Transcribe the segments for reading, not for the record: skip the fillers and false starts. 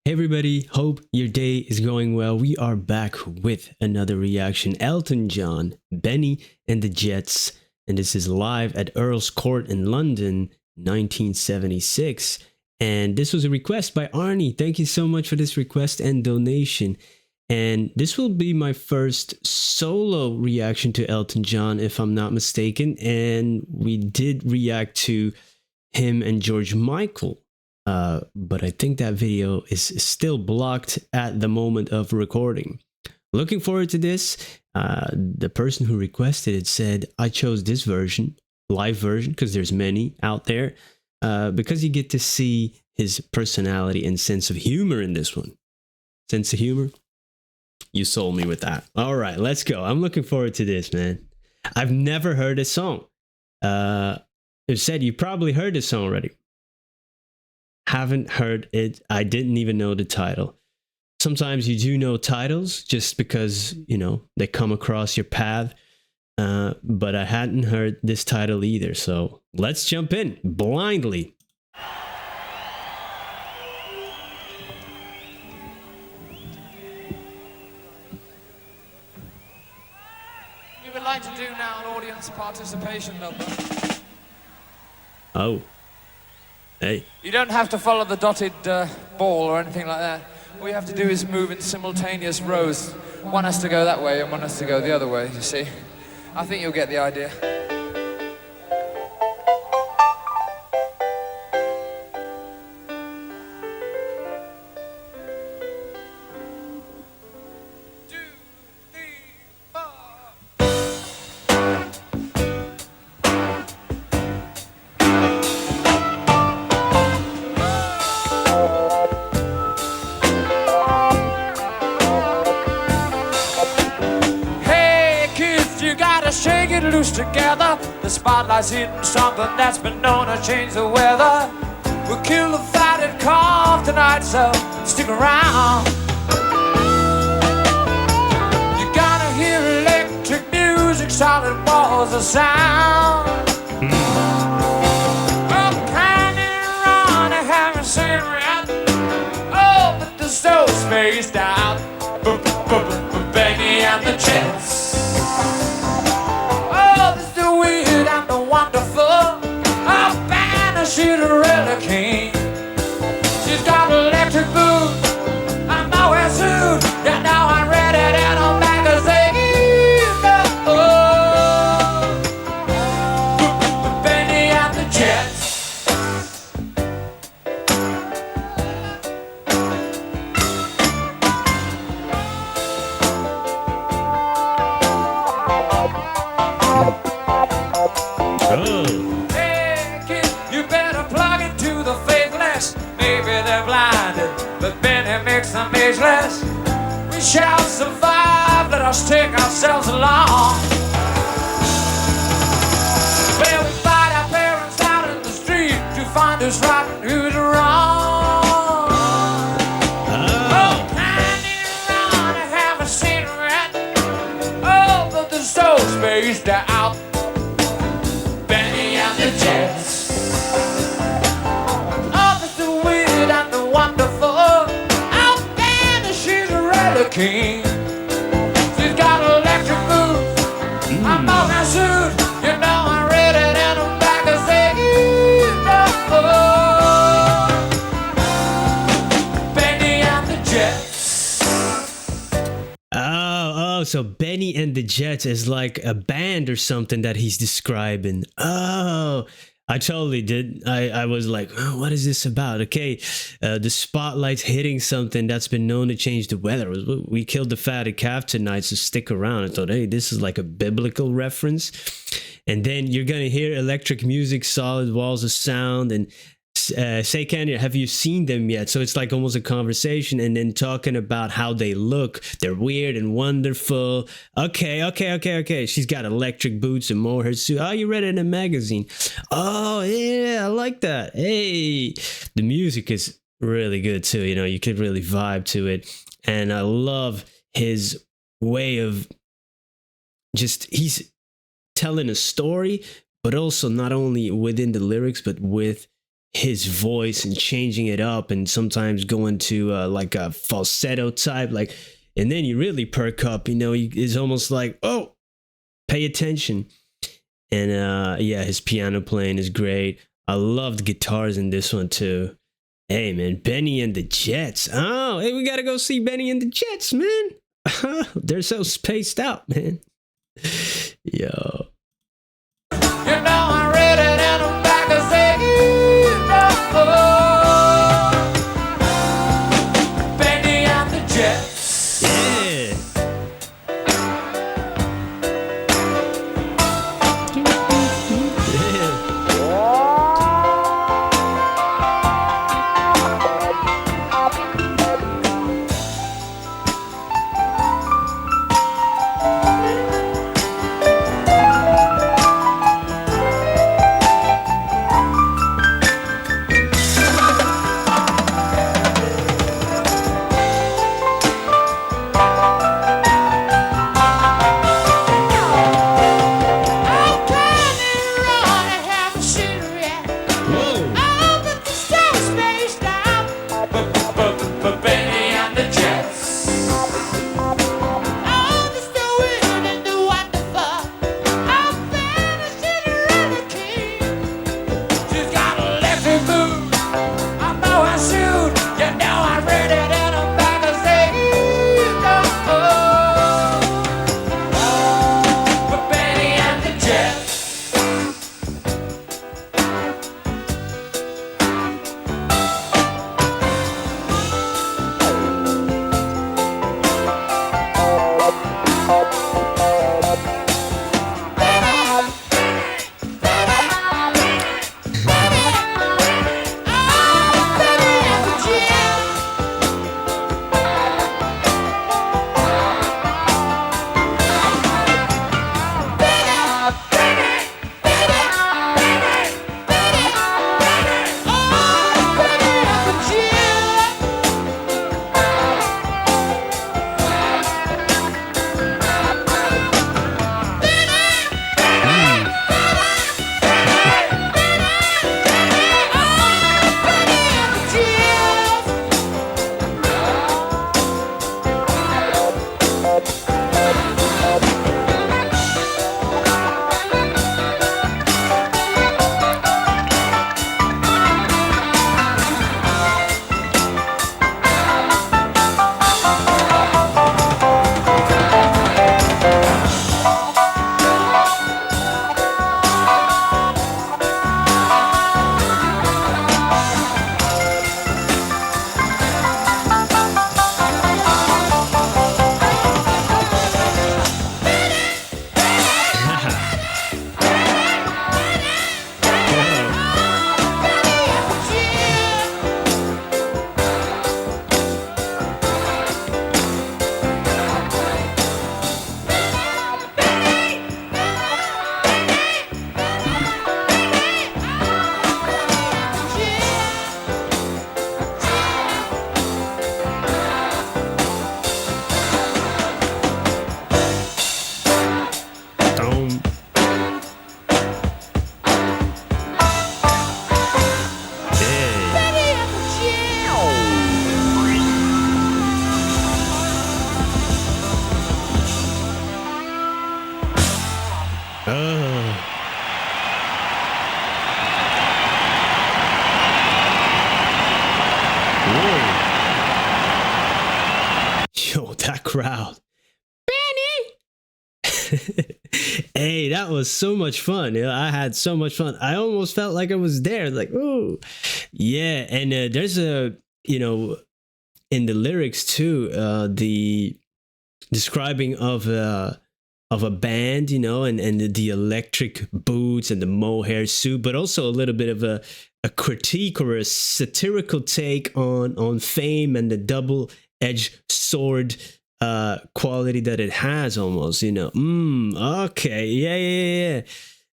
Hey everybody, hope your day is going well. We are back with another reaction. Elton John, Bennie and the Jets, and this is live at Earl's Court in London, 1976. And this was a request by Arnie. Thank you so much for this request and donation. And this will be my first solo reaction to Elton John, if I'm not mistaken. And we did react to him and George Michael. But I think that video is still blocked at the moment of recording. Looking forward to this. The person who requested it said, I chose this version, live version, because there's many out there, because you get to see his personality and sense of humor in this one. Sense of humor? You sold me with that. All right, let's go. I'm looking forward to this, man. I've never heard this song. It said you probably heard this song already. Haven't heard it. I didn't even know the title. Sometimes you do know titles just because, you know, they come across your path. But I hadn't heard this title either. So let's jump in blindly. We would like to do now an audience participation number. Oh. Hey. You don't have to follow the dotted ball or anything like that. All you have to do is move in simultaneous rows. One has to go that way and one has to go the other way, you see. I think you'll get the idea. Shake it loose together. The spotlight's hitting something that's been known to change the weather. We'll kill the fatted calf tonight, so stick around. You're gonna hear electric music, solid walls of sound. Oh, kind of run, I haven't seen yet. Oh, but the soul's spaced out. Bennie and the Jets. Cinderella King. She's got electric boots. I'm nowhere soon. Yeah, now I'm ready and I'm back to say, Bennie and the Jets. Maybe they're blinded, but Bennie makes them ageless. We shall survive, let us take ourselves along. Where we fight our parents out in the street to find who's right and who's wrong. Oh, candy around, I haven't seen her yet. Oh, but the soul's spaced out. Bennie and the Jets. King. She's got electric boots. I'm on my suit. You know I'm ready and I'm back to say, Bennie and the Jets. Oh, so Bennie and the Jets is like a band or something that he's describing. Oh, I totally did. I was like, oh, what is this about? Okay, the spotlight's hitting something that's been known to change the weather. We killed the fatted calf tonight, so stick around. I thought, hey, this is like a biblical reference. And then you're going to hear electric music, solid walls of sound, and say, Kenya, have you seen them yet? So it's like almost a conversation, and then talking about how they look. They're weird and wonderful. Okay. She's got electric boots and mohair suit. Oh, you read it in a magazine. Oh, yeah, I like that. Hey, the music is really good too. You know, you could really vibe to it. And I love his way of he's telling a story, but also not only within the lyrics, but with his voice and changing it up, and sometimes going to like a falsetto type, like, and then you really perk up. It's almost like, oh, pay attention. And yeah, his piano playing is great. I loved guitars in this one too. Hey man, Bennie and the Jets. Oh, hey, we gotta go see Bennie and the Jets, man. They're so spaced out, man. Yo. I read it in a magazine. Bennie and the Jets. Yeah. Yo, that crowd. Bennie! Hey, that was so much fun. I had so much fun. I almost felt like I was there. Like, ooh. Yeah, and there's a, in the lyrics too, the describing of a band, and the electric boots and the mohair suit, but also a little bit of a critique or a satirical take on fame and the double-edged sword quality that it has almost, okay, yeah.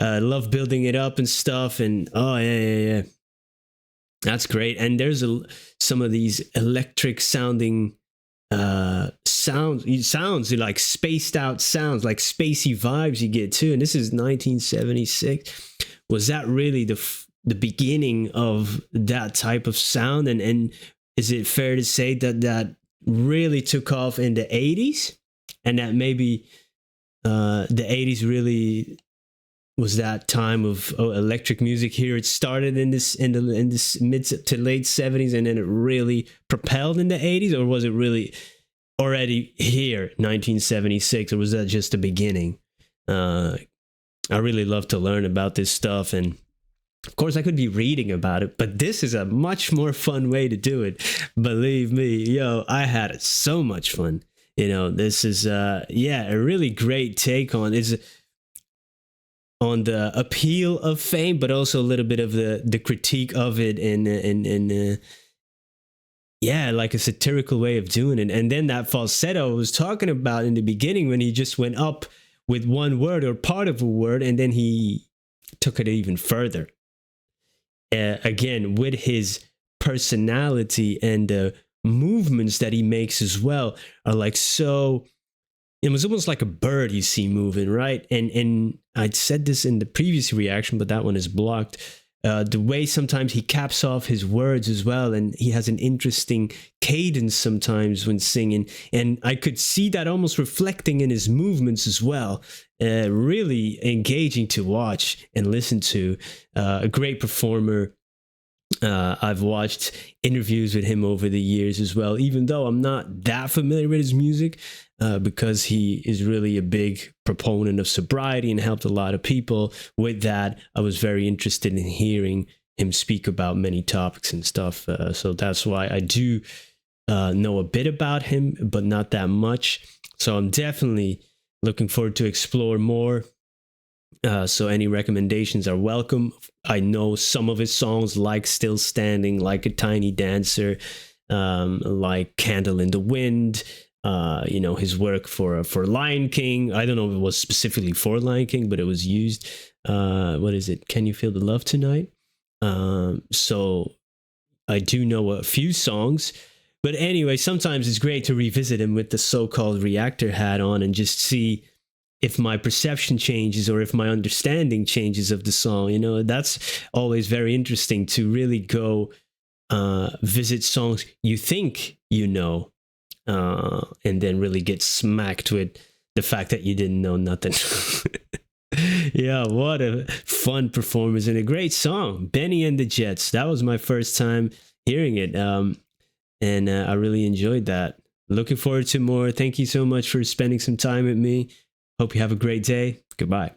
Love building it up and stuff, and oh yeah. That's great. And there's some of these electric sounding sounds like spaced out sounds, like spacey vibes you get too. And this is 1976. Was that really the beginning of that type of sound, and is it fair to say that that really took off in the 80s, and that maybe the 80s really was that time of electric music here? It started in this mid to late 70s, and then it really propelled in the 80s, or was it really already here 1976, or was that just the beginning? I really love to learn about this stuff, and of course I could be reading about it, but this is a much more fun way to do it. Believe me, yo, I had so much fun. This is a really great take on the appeal of fame, but also a little bit of the critique of it, and like a satirical way of doing it. And then that falsetto I was talking about in the beginning, when he just went up with one word or part of a word, and then he took it even further. Again, with his personality and the movements that he makes as well are like so. It was almost like a bird you see moving, right? And I'd said this in the previous reaction, but that one is blocked. The way sometimes he caps off his words as well, and he has an interesting cadence sometimes when singing, and I could see that almost reflecting in his movements as well. Really engaging to watch and listen to. A great performer. I've watched interviews with him over the years as well, even though I'm not that familiar with his music, because he is really a big proponent of sobriety and helped a lot of people with that. I was very interested in hearing him speak about many topics and stuff. So that's why I do know a bit about him, but not that much. So I'm definitely looking forward to explore more. So any recommendations are welcome. I know some of his songs, like Still Standing, like A Tiny Dancer, like Candle in the Wind, his work for Lion King. I don't know if it was specifically for Lion King, but it was used. What is it? Can You Feel the Love Tonight? So I do know a few songs. But anyway, sometimes it's great to revisit him with the so-called reactor hat on and just see if my perception changes or if my understanding changes of the song. That's always very interesting, to really go visit songs you think and then really get smacked with the fact that you didn't know nothing. Yeah, what a fun performance and a great song. Bennie and the Jets. That was my first time hearing it, and I really enjoyed that. Looking forward to more. Thank you so much for spending some time with me. Hope you have a great day. Goodbye.